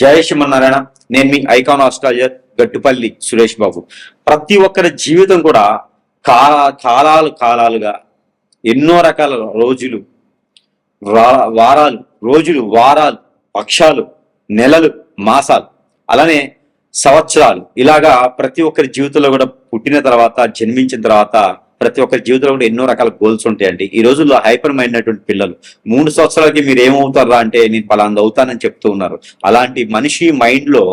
జయ శ్రీమన్నారాయణ. నేను మీ icon astrologer Gattupalli Suresh Babu. ప్రతి ఒక్కరి జీవితం కూడా కాలాలుగా ఎన్నో రకాల రోజులు, వారాలు, వారాలు, పక్షాలు, నెలలు, మాసాలు, అలానే సంవత్సరాలు, ఇలాగా ప్రతి ఒక్కరి జీవితంలో కూడా పుట్టిన తర్వాత, జన్మించిన తర్వాత ప్రతి ఒక్కరి జీవితంలో కూడా ఎన్నో రకాల గోల్స్ ఉంటాయండి. ఈ రోజుల్లో హైపర్ మైండ్ అయినటువంటి పిల్లలు 3 సంవత్సరాలకి మీరు ఏమవుతారా అంటే నేను పలాంది అవుతానని చెప్తూ ఉన్నారు. అలాంటి మనిషి మైండ్ లో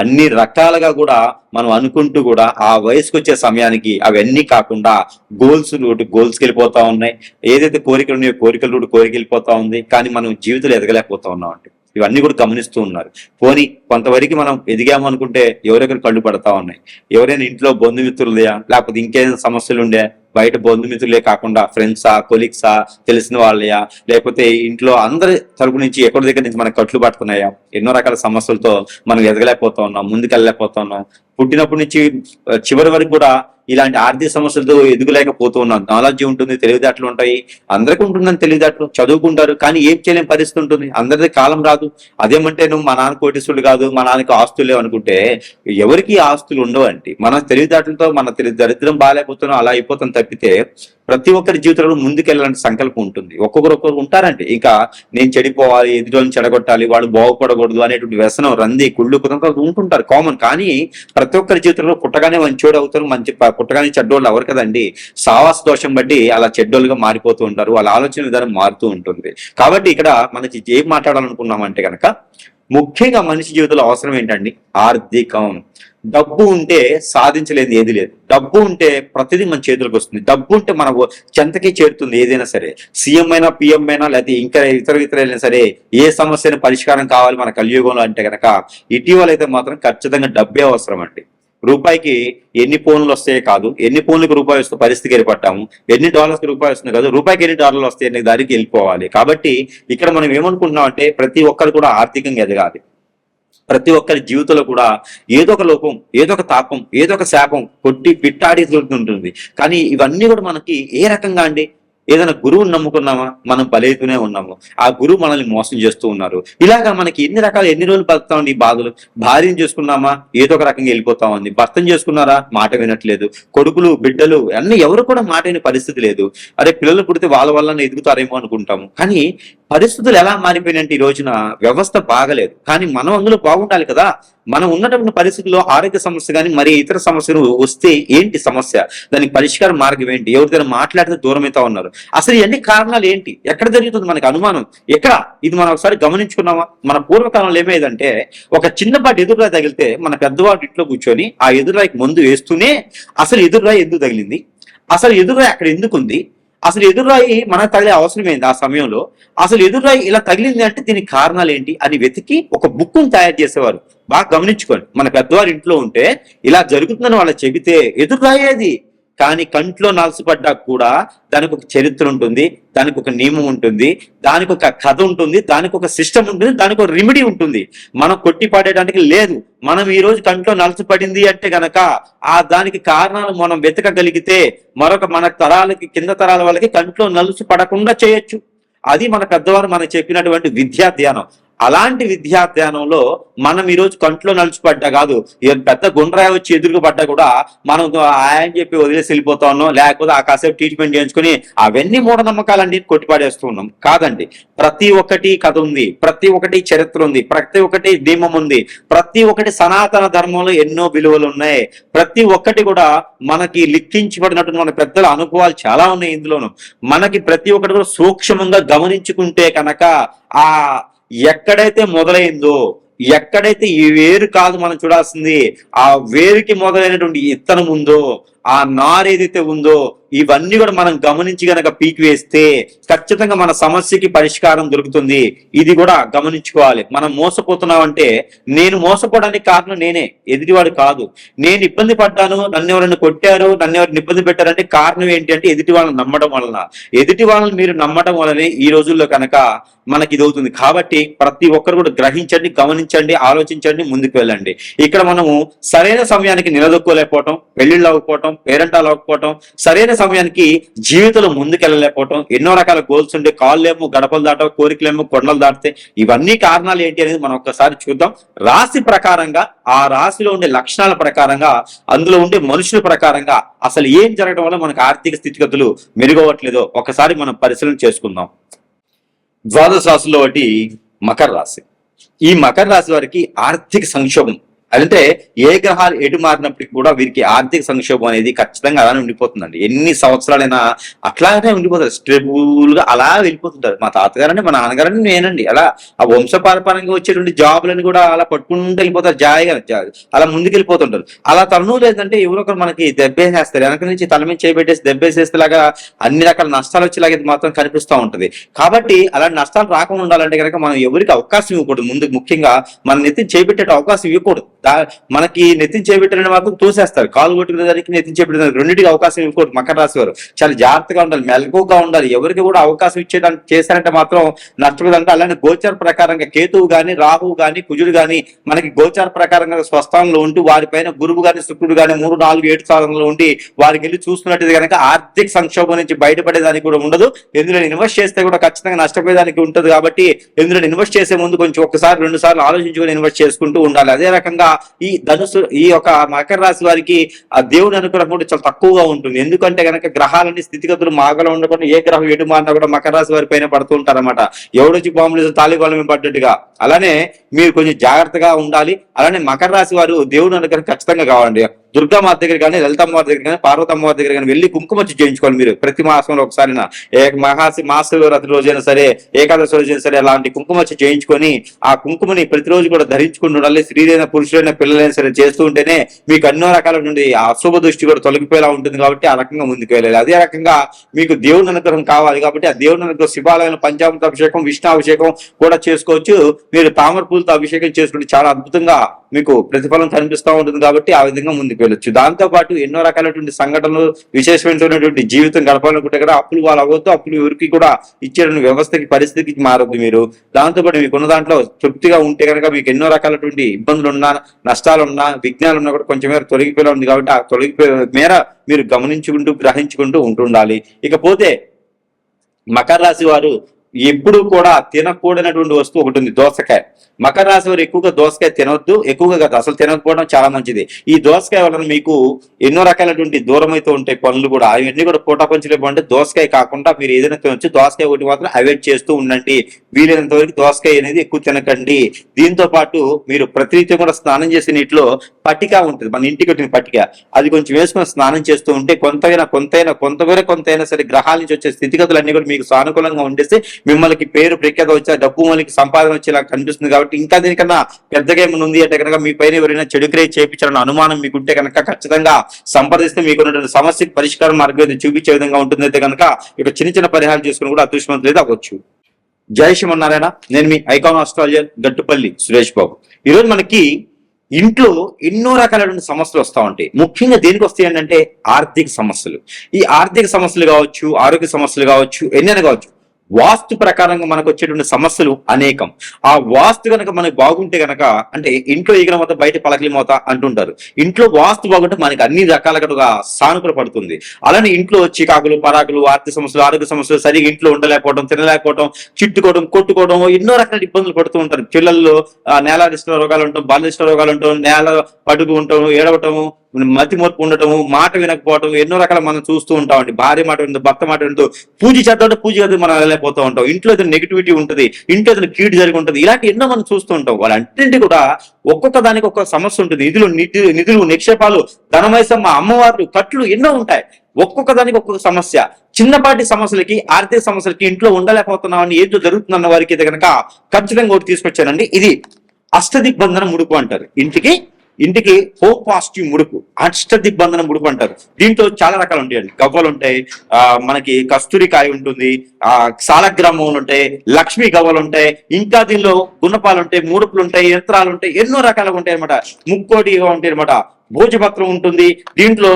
అన్ని రకాలుగా కూడా మనం అనుకుంటూ కూడా ఆ వయసుకు వచ్చే సమయానికి అవన్నీ కాకుండా గోల్స్కి వెళ్ళిపోతా ఉన్నాయి. ఏదైతే కోరికలు ఉన్నాయో కోరికలు వెళ్ళిపోతా ఉంది. కానీ మనం జీవితంలో ఎదగలేకపోతా ఉన్నాం అంటే ఇవన్నీ కూడా గమనిస్తూ ఉన్నారు. పోనీ కొంతవరకు మనం ఎదిగాము అనుకుంటే ఎవరెవరు కళ్ళు పడతా ఉన్నాయి. ఎవరైనా ఇంట్లో బంధుమిత్రులయా, లేకపోతే ఇంకేదైనా సమస్యలు ఉండే బయట బంధుమిత్రులే కాకుండా ఫ్రెండ్సా, కొలీగ్సా, తెలిసిన వాళ్ళయా, లేకపోతే ఇంట్లో అందరి తరపు నుంచి ఎక్కడి దగ్గర నుంచి మనకు కట్లు పడుతున్నాయా, ఎన్నో రకాల సమస్యలతో మనం ఎదగలేకపోతా ఉన్నాం, ముందుకెళ్ళలేకపోతా ఉన్నాం. పుట్టినప్పటి నుంచి చివరి వరకు కూడా ఇలాంటి ఆర్థిక సమస్యలతో ఎదుగులేకపోతూ ఉన్నాం. నాలెడ్జ్ ఉంటుంది, తెలివితేటలు ఉంటాయి, అందరికీ ఉంటుందని తెలివితేటలు, చదువుకుంటారు, కానీ ఏం చేయలేని పరిస్థితి ఉంటుంది. అందరిది కాలం రాదు. అదేమంటే నువ్వు మా నాన్న కోటీశ్వరుడు కాదు, మా నాన్నకి ఆస్తులు అనుకుంటే ఎవరికి ఆస్తులు ఉండవు అంటే మన తెలివితేటలతో మన దరిద్రం బాగాలేకపోతున్నాం, అలా అయిపోతాం తప్పితే ప్రతి ఒక్కరి జీవితంలో ముందుకెళ్ళాలంటే సంకల్పం ఉంటుంది. ఒక్కొక్కరు ఉంటారంటే ఇంకా నేను చెడిపోవాలి, ఎదుటి చెడగొట్టాలి, వాళ్ళు బాగుపడకూడదు అనేటువంటి వ్యసనం, రంది, కుళ్ళు ఉంటుంటారు కామన్. కానీ ప్రతి ఒక్కరి జీవితంలో పుట్టగానే మంచోడు అవుతారు, పుట్టగానే చెడ్డోళ్ళు ఎవరు కదండి. సావాస దోషం బట్టి అలా చెడ్డోళ్ళుగా మారిపోతూ ఉంటారు, వాళ్ళ ఆలోచన విధానం మారుతూ ఉంటుంది. కాబట్టి ఇక్కడ మనకి ఏం మాట్లాడాలనుకున్నామంటే కనుక ముఖ్యంగా మనిషి జీవితంలో అవసరం ఏంటండి? ఆర్థికం. డబ్బు ఉంటే సాధించలేదు ఏది లేదు. డబ్బు ఉంటే ప్రతిదీ మన చేతులకు వస్తుంది. డబ్బు ఉంటే మన చెంతకి చేరుతుంది ఏదైనా సరే. సీఎం అయినా, పిఎం అయినా, లేకపోతే ఇంకా ఇతర అయినా సరే ఏ సమస్యను పరిష్కారం కావాలి మన కలియుగంలో అంటే కనుక ఇటీవల అయితే మాత్రం ఖచ్చితంగా డబ్బే అవసరం అండి. రూపాయికి ఎన్ని ఫోన్లు వస్తాయో కాదు, ఎన్ని ఫోన్లకు రూపాయి వస్తే పరిస్థితికి ఏర్పడ్డాము, ఎన్ని డాలర్స్కి రూపాయి వస్తుంది కాదు, రూపాయికి ఎన్ని డాలర్లు వస్తాయి అనే దానికి వెళ్ళిపోవాలి. కాబట్టి ఇక్కడ మనం ఏమనుకుంటున్నాం అంటే ప్రతి ఒక్కరు కూడా ఆర్థికంగా ఎదగాలి. ప్రతి ఒక్కరి జీవితంలో కూడా ఏదో ఒక లోపం, ఏదో ఒక తాపం, ఏదో ఒక శాపం కొట్టి పిట్టాడి ఉంటుంది. కానీ ఇవన్నీ కూడా మనకి ఏ రకంగా అండి? ఏదైనా గురువుని నమ్ముకున్నామా, మనం బలైతూనే ఉన్నాము, ఆ గురువు మనల్ని మోసం చేస్తూ ఉన్నారు. ఇలాగా మనకి ఎన్ని రోజులు బతుకుతామండి ఈ బాధలు. భార్యను చేసుకున్నామా ఏదో ఒక రకంగా వెళ్ళిపోతా ఉంది, భర్తను చేసుకున్నారా మాట వినట్లేదు, కొడుకులు, బిడ్డలు అన్ని ఎవరు కూడా మాట వినే పరిస్థితి లేదు. అరే పిల్లలు పుడితే వాళ్ళ వల్ల ఎదుగుతారేమో అనుకుంటాము. కానీ పరిస్థితులు ఎలా మారిపోయినంటే ఈ రోజున వ్యవస్థ బాగలేదు. కానీ మనం అందులో బాగుండాలి కదా. మనం ఉన్నటువంటి పరిస్థితుల్లో ఆరోగ్య సమస్య కానీ మరి ఇతర సమస్యలు వస్తే ఏంటి సమస్య, దానికి పరిష్కార మార్గం ఏంటి, ఎవరిదైనా మాట్లాడితే దూరం అవుతా ఉన్నారు. అసలు ఇవన్నీ కారణాలు ఏంటి, ఎక్కడ జరుగుతుంది మనకు అనుమానం ఎక్కడ? ఇది మనం ఒకసారి గమనించుకున్నామా? మన పూర్వకాలంలో ఏమేదంటే ఒక చిన్నపాటి ఎదురురాయి తగిలితే మన పెద్దవాడు ఇంట్లో కూర్చొని ఆ ఎదురురాయికి మందు వేస్తూనే అసలు ఎదురురాయి ఎందుకు తగిలింది, అసలు ఎదురురాయి అక్కడ ఎందుకుంది, అసలు ఎదురురాయి మనకు తగిలే అవసరం ఏంది ఆ సమయంలో, అసలు ఎదురురాయి ఇలా తగిలింది అంటే దీనికి కారణాలు ఏంటి అని వెతికి ఒక బుక్ను తయారు చేసేవారు. బాగా గమనించుకోండి. మన పెద్దవారి ఇంట్లో ఉంటే ఇలా జరుగుతుందని వాళ్ళకి చెబితే ఎదురురాయేది. కానీ కంట్లో నలసపడ్డా కూడా దానికి ఒక చరిత్ర ఉంటుంది, దానికి ఒక నియమం ఉంటుంది, దానికి ఒక కథ ఉంటుంది, దానికి ఒక సిస్టమ్ ఉంటుంది, దానికి ఒక రెమెడీ ఉంటుంది. మనం కొట్టి పడేయడానికి లేదు. మనం ఈ రోజు కంట్లో నలసపడింది అంటే గనక ఆ దానికి కారణాలు మనం వెతకగలిగితే మన తరాలకి, కింద తరాల వాళ్ళకి కంట్లో నలుసు పడకుండా చేయొచ్చు. అది మన పెద్దవారు మనకు చెప్పినటువంటి విద్యా ధ్యానం. అలాంటి విద్యా ధ్యానంలో మనం ఈరోజు కంట్లో నలిచిపడ్డా కాదు, పెద్ద గుండ్రాయి వచ్చి ఎదురుకు పడ్డా కూడా మనం ఆయన చెప్పి వదిలేసి వెళ్ళిపోతా ఉన్నాం, లేకపోతే ఆ కాసేపు ట్రీట్మెంట్ చేయించుకుని అవన్నీ మూఢనమ్మకాలన్నీ కొట్టిపాడేస్తూ ఉన్నాం. కాదండి, ప్రతి ఒక్కటి కథ ఉంది, ప్రతి ఒక్కటి చరిత్ర ఉంది, ప్రతి ఒక్కటి నియమం ఉంది, ప్రతి ఒక్కటి సనాతన ధర్మంలో ఎన్నో విలువలు ఉన్నాయి. ప్రతి ఒక్కటి కూడా మనకి లిఖించబడినటువంటి మన పెద్దల అనుభవాలు చాలా ఉన్నాయి. ఇందులోనూ మనకి ప్రతి ఒక్కటి కూడా సూక్ష్మంగా గమనించుకుంటే కనుక ఆ ఎక్కడైతే మొదలైందో, ఎక్కడైతే ఈ వేరు కాదు మనం చూడాల్సింది, ఆ వేరుకి మొదలైనటువంటి ఇత్తనం ఉందో, ఆ నారు ఏదైతే ఉందో, ఇవన్నీ కూడా మనం గమనించి గనక పీకి వేస్తే ఖచ్చితంగా మన సమస్యకి పరిష్కారం దొరుకుతుంది. ఇది కూడా గమనించుకోవాలి. మనం మోసపోతున్నామంటే నేను మోసపోవడానికి కారణం నేనే, ఎదుటివాడు కాదు. నేను ఇబ్బంది పడ్డాను, నన్ను ఎవరైనా కొట్టారు, నన్ను ఎవరిని ఇబ్బంది పెట్టారంటే కారణం ఏంటి అంటే ఎదుటి వాళ్ళని నమ్మడం వలన. ఎదుటి వాళ్ళని మీరు నమ్మడం వలనే ఈ రోజుల్లో కనుక మనకి ఇది అవుతుంది. కాబట్టి ప్రతి ఒక్కరు కూడా గ్రహించండి, గమనించండి, ఆలోచించండి, ముందుకు వెళ్ళండి. ఇక్కడ మనము సరైన సమయానికి నిలదొక్కోలేకపోవటం, పెళ్లిళ్ళు అవ్వకపోవటం, అవ్వకపోవటం, పేరెంటాలు అవ్వకపోవటం, సరైన సమయానికి జీవితంలో ముందుకెళ్ళలేకపోవటం, ఎన్నో రకాల గోల్స్ ఉండే, కాళ్ళేమో గడపలు దాటవు, కోరికలేమో కొండలు దాటితే, ఇవన్నీ కారణాలు ఏంటి అనేది మనం ఒక్కసారి చూద్దాం. రాశి ప్రకారంగా, ఆ రాశిలో ఉండే లక్షణాల ప్రకారంగా, అందులో ఉండే మనుషుల ప్రకారంగా అసలు ఏం జరగడం వల్ల మనకు ఆర్థిక స్థితిగతులు మెరుగవట్లేదో ఒకసారి మనం పరిశీలన చేసుకుందాం. ద్వాదశ రాశుల్లో ఒకటి మకర రాశి. ఈ మకర రాశి వారికి ఆర్థిక సంక్షోభం అంటే ఏ గ్రహాలు ఎటు మారినప్పటికీ కూడా వీరికి ఆర్థిక సంక్షోభం అనేది ఖచ్చితంగా అలానే ఉండిపోతుందండి. ఎన్ని సంవత్సరాలైనా అట్లానే ఉండిపోతారు, స్టేబుల్ గా అలా వెళ్ళిపోతుంటారు. మా తాతగారని, మా నాన్నగారని, నేనండి అలా ఆ వంశపారపరంగా వచ్చేటువంటి జాబులని కూడా అలా పట్టుకుంటూ వెళ్ళిపోతారు, జాయిగా అలా ముందుకు వెళ్ళిపోతుంటారు. అలా తను లేదంటే ఎవరో ఒకరు మనకి దెబ్బేసేస్తారు, వెనక నుంచి తల మీద చేపెట్టేసి దెబ్బేసేస్తేలాగా అన్ని రకాల నష్టాలు వచ్చేలాగా మాత్రం కనిపిస్తూ ఉంటది. కాబట్టి అలాంటి నష్టాలు రాకుండా ఉండాలంటే కనుక మనం ఎవరికి అవకాశం ఇవ్వకూడదు. ముందు ముఖ్యంగా మన నెత్తిని చేపెట్టే అవకాశం ఇవ్వకూడదు. మనకి నెత్తిని చేపెట్టిన మాత్రం తోసేస్తారు, కాలు కొట్టుకునే దానికి నెత్తిని చేపెట్టిన రెండింటికి అవకాశం ఇవ్వకూడదు. మకర రాశి వారు చాలా జాగ్రత్తగా ఉండాలి, మెలకుగా ఉండాలి. ఎవరికి కూడా అవకాశం ఇచ్చేదానికి చేశారంటే మాత్రం నష్టపోదంటే. అలానే గోచార ప్రకారంగా కేతువు గాని, రాహువు గాని, కుజుడు గాని మనకి గోచార ప్రకారంగా స్వస్థానంలో ఉంటూ వారిపైన గురువు గాని, శుక్రుడు గాని 3, 4, 7 స్థానంలో ఉండి వారికి వెళ్ళి చూస్తున్నట్టు కనుక ఆర్థిక సంక్షోభం నుంచి బయటపడేదానికి కూడా ఉండదు. ఎందులో ఇన్వెస్ట్ చేస్తే కూడా ఖచ్చితంగా నష్టపోయేదానికి ఉంటుంది. కాబట్టి ఎందులో ఇన్వెస్ట్ చేసే ముందు కొంచెం ఒకసారి 2 సార్లు ఆలోచించుకొని ఇన్వెస్ట్ చేసుకుంటూ ఉండాలి. అదే రకంగా ఈ ధనుసు, ఈ యొక్క మకర రాశి వారికి ఆ దేవుని అనుగ్రహం కూడా చాలా తక్కువగా ఉంటుంది. ఎందుకంటే కనుక గ్రహాలని స్థితిగతులు మాగలో ఉండకుండా ఏ గ్రహం ఎటు మారినా కూడా మకర రాశి వారి పైన పడుతూ ఉంటారన్నమాట. ఎవడొచ్చి బాంబులు తాలిబాల పడ్డట్టుగా. అలానే మీరు కొంచెం జాగ్రత్తగా ఉండాలి. అలానే మకర రాశి వారు దేవుని అనుగ్రహం ఖచ్చితంగా కావాలండి. దుర్గామాత దగ్గర కానీ, లలితమ్మ దగ్గర కానీ, పార్వతమ్మ దగ్గర కానీ వెళ్ళి కుంకుమ చేయించుకోవాలి మీరు ప్రతి మాసంలో ఒకసారి. మాస రోజైనా సరే, ఏకాదశి రోజైనా సరే అలాంటి కుంకుమ చేయించుకొని ఆ కుంకుమని ప్రతిరోజు కూడా ధరించుకుంటూ ఉండాలి. స్త్రీలైన, పురుషులైన, పిల్లలైనా సరే చేస్తూ ఉంటేనే మీకు ఎన్నో రకాల నుండి ఆ అశుభ దృష్టి కూడా తొలగిపోయేలా ఉంటుంది. కాబట్టి ఆ రకంగా ముందుకు వెళ్ళాలి. అదే రకంగా మీకు దేవుని అనుగ్రహం కావాలి కాబట్టి ఆ దేవుని అనుగ్రహం శివాలయంలో పంచామృత అభిషేకం, విష్ణు అభిషేకం కూడా చేసుకోవచ్చు. మీరు తామర పూలతో అభిషేకం చేసుకుంటే చాలా అద్భుతంగా మీకు ప్రతిఫలం కనిపిస్తూ ఉంటుంది. కాబట్టి ఆ విధంగా ముందుకు వెళ్ళొచ్చు. దాంతో పాటు ఎన్నో రకాలైనటువంటి సంఘటనలు, విశేషమైనటువంటి జీవితం గడపాలనుకుంటే కూడా అప్పులు వాళ్ళు అవ్వద్దు. అప్పులు ఎవరికి కూడా ఇచ్చే వ్యవస్థకి, పరిస్థితికి మారద్దు మీరు. దాంతో పాటు మీకున్న దాంట్లో తృప్తిగా ఉంటే కనుక మీకు ఎన్నో రకాలైనటువంటి ఇబ్బందులు ఉన్నా, నష్టాలున్నా, విఘ్నాలు ఉన్నా కూడా కొంచెం మేర తొలగిపోయేలా ఉంది. కాబట్టి ఆ తొలగిపోయే మేర మీరు గమనించుకుంటూ, గ్రహించుకుంటూ ఉంటుండాలి. ఇకపోతే మకర రాశి వారు ఎప్పుడు కూడా తినకూడనటువంటి వస్తువు ఒకటి ఉంది, దోసకాయ. మకర రాశి వారు ఎక్కువగా దోసకాయ తినవద్దు, ఎక్కువగా కాదు అసలు తినకపోవడం చాలా మంచిది. ఈ దోసకాయ వలన మీకు ఎన్నో రకాలైనటువంటి దూరం అయితే ఉంటాయి పనులు కూడా, అవన్నీ కూడా పూటపంచలేపు. అంటే దోసకాయ కాకుండా మీరు ఏదైనా తినొచ్చు, దోసకాయ ఒకటి మాత్రం అవాయిడ్ చేస్తూ ఉండండి. వీలైనంత వరకు దోసకాయ అనేది ఎక్కువ తినకండి. దీంతో పాటు మీరు ప్రతినిత్యం కూడా స్నానం చేసే నీటిలో పట్టిక ఉంటుంది, మన ఇంటికి వచ్చిన పట్టిక, అది కొంచెం వేసుకొని స్నానం చేస్తూ ఉంటే కొంతైనా సరే గ్రహాల నుంచి వచ్చే స్థితిగతులు అన్ని కూడా మీకు సానుకూలంగా ఉండేస్తే మిమ్మల్ని పేరు ప్రఖ్యాత వచ్చే, డబ్బు మనకి సంపాదన వచ్చేలా కనిపిస్తుంది. కాబట్టి ఇంకా దీనికన్నా పెద్దగా ఏమైనా ఉంది అంటే కనుక మీ పైన ఎవరైనా చెడు క్రియ చేయించాలన్న అనుమానం మీకుంటే కనుక ఖచ్చితంగా సంప్రదిస్తే మీకు ఉన్నటువంటి సమస్యకి పరిష్కారం మార్గం చూపించే విధంగా ఉంటుంది. అయితే కనుక ఇక చిన్న చిన్న పరిహారం చేసుకుని కూడా అదృష్టవంతులు అవ్వచ్చు. జై శ్రీమన్నారాయణ. నేను మీ ఐకాన్ ఆస్ట్రాలజర్ గట్టుపల్లి సురేష్ బాబు. ఈరోజు మనకి ఇంట్లో ఎన్నో రకాలైన సమస్యలు వస్తూ ఉంటాయి. ముఖ్యంగా దేనికి వస్తాయి అంటే ఆర్థిక సమస్యలు. ఈ ఆర్థిక సమస్యలు కావచ్చు, ఆరోగ్య సమస్యలు కావచ్చు, ఎన్నైనా కావచ్చు. వాస్తు ప్రకారంగా మనకు వచ్చేటువంటి సమస్యలు అనేకం. ఆ వాస్తు కనుక మనకు బాగుంటే కనుక, అంటే ఇంట్లో ఈగల మొత్తం బయట పలకలి మోత అంటుంటారు. ఇంట్లో వాస్తు బాగుంటే మనకి అన్ని రకాలుగా సానుకూల పడుతుంది. అలానే ఇంట్లో చికాకులు, పరాకులు, ఆర్థిక సమస్యలు, ఆరోగ్య సమస్యలు, సరిగ్గా ఇంట్లో ఉండలేకపోవడం, తినలేకపోవడం, చిట్టుకోవడం, కొట్టుకోవడం, ఎన్నో రకాల ఇబ్బందులు పడుతూ ఉంటారు. పిల్లల్లో నేలారిష్ట రోగాలు ఉంటాం, బాలిష్ట రోగాలు ఉంటాం, నేల పడుగు ఉంటాం, ఏడవటము, మతి మార్పు ఉండటము, మాట వినకపోవటం, ఎన్నో రకాల మనం చూస్తూ ఉంటామండి. భార్య మాట వింటూ, భర్త మాట వింటూ, పూజ చేద్దాం పూజ చేద్దాం మనం వెళ్ళిపోతూ ఉంటాం. ఇంట్లో ఏదైనా నెగిటివిటీ ఉంటుంది, ఇంట్లో ఏదైనా కీడు జరిగి ఉంటుంది. ఇలాంటి ఎన్నో మనం చూస్తూ ఉంటాం. వాళ్ళంటింటి కూడా ఒక్కొక్క దానికి ఒక్కొక్క సమస్య ఉంటుంది. నిధులు, నిక్షేపాలు, ధనమైసమ్మ, అమ్మవార్లు, కట్లు ఎన్నో ఉంటాయి. ఒక్కొక్క దానికి ఒక్కొక్క సమస్య. చిన్నపాటి సమస్యలకి, ఆర్థిక సమస్యలకి ఇంట్లో ఉండలేకపోతున్నామని ఏదో జరుగుతుందన్న వారికి అయితే కనుక ఖచ్చితంగా ఒకటి తీసుకొచ్చానండి. ఇది అష్టదిగ్బంధన ముడుపు అంటారు. ఇంటికి హోమ్ పాజిటివ్ ముడుపు, అష్టదిగ్బంధన ముడుపు అంటారు. దీంట్లో చాలా రకాలు ఉంటాయండి. గవ్వలు ఉంటాయి, మనకి కస్తూరికాయ ఉంటుంది, సాలగ్రామం ఉంటాయి, లక్ష్మీ గవ్వలు ఉంటాయి, ఇంకా దీనిలో గుణపాలు ఉంటాయి, ముడుపులు ఉంటాయి, యంత్రాలు ఉంటాయి, ఎన్నో రకాలుగా ఉంటాయి అనమాట. ముక్కోటిగా ఉంటాయి అనమాట. భోజపత్రం ఉంటుంది. దీంట్లో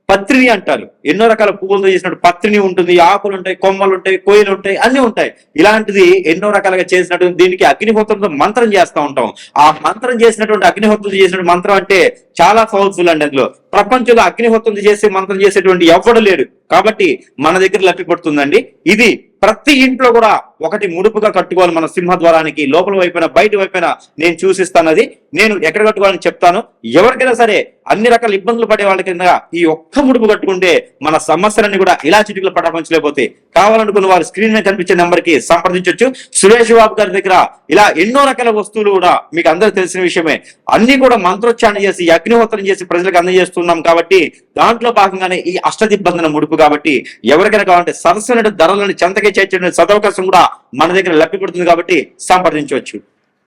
పత్రిని అంటారు. ఎన్నో రకాల పువ్వులతో చేసినట్టు పత్రిని ఉంటుంది, ఆకులు ఉంటాయి, కొమ్మలు ఉంటాయి, కోయిలు ఉంటాయి, అన్ని ఉంటాయి. ఇలాంటిది ఎన్నో రకాలుగా చేసినట్టు దీనికి అగ్నిహోత్రంతో మంత్రం చేస్తూ ఉంటాం. ఆ మంత్రం చేసినటువంటి అగ్నిహోత్రం చేసినటువంటి మంత్రం అంటే చాలా పవర్ఫుల్ అండి. అందులో ప్రపంచంలో అగ్నిహోత్రం చేసే మంత్రం చేసేటువంటి ఎవ్వడు లేడు. కాబట్టి మన దగ్గర లభ్యపడుతుందండి. ఇది ప్రతి ఇంట్లో కూడా ఒకటి ముడుపుగా కట్టుకోవాలి. మన సింహద్వారానికి లోపల వైపున బయట వైపున నేను చూసిస్తాను. అది నేను ఎక్కడ కట్టుకోవాలని చెప్తాను. ఎవరికైనా సరే అన్ని రకాల ఇబ్బందులు పడే వాళ్ళ కింద ఈ ఒక్క ముడుపు కట్టుకుంటే మన సమస్యలన్నీ కూడా ఇలా చిటికలు పటాపంచలేకపోతాయి. కావాలనుకున్న వారు స్క్రీన్ మీద కనిపించే నెంబర్ కి సంప్రదించవచ్చు. సురేష్ బాబు గారి దగ్గర ఇలా ఎన్నో రకాల వస్తువులు కూడా మీకు అందరూ తెలిసిన విషయమే. అన్ని కూడా మంత్రోచ్చారణ చేసి అగ్నిహోత్రం చేసి ప్రజలకు అందజేస్తున్నాం. కాబట్టి దాంట్లో భాగంగానే ఈ అష్టదిబ్బంధన ముడుపు. కాబట్టి ఎవరికైనా కావాలంటే సరసమైన ధరలను చెంతకే చేర్చే సదవకాశం కూడా మన దగ్గర లభ్యపడుతుంది. కాబట్టి సంప్రదించవచ్చు.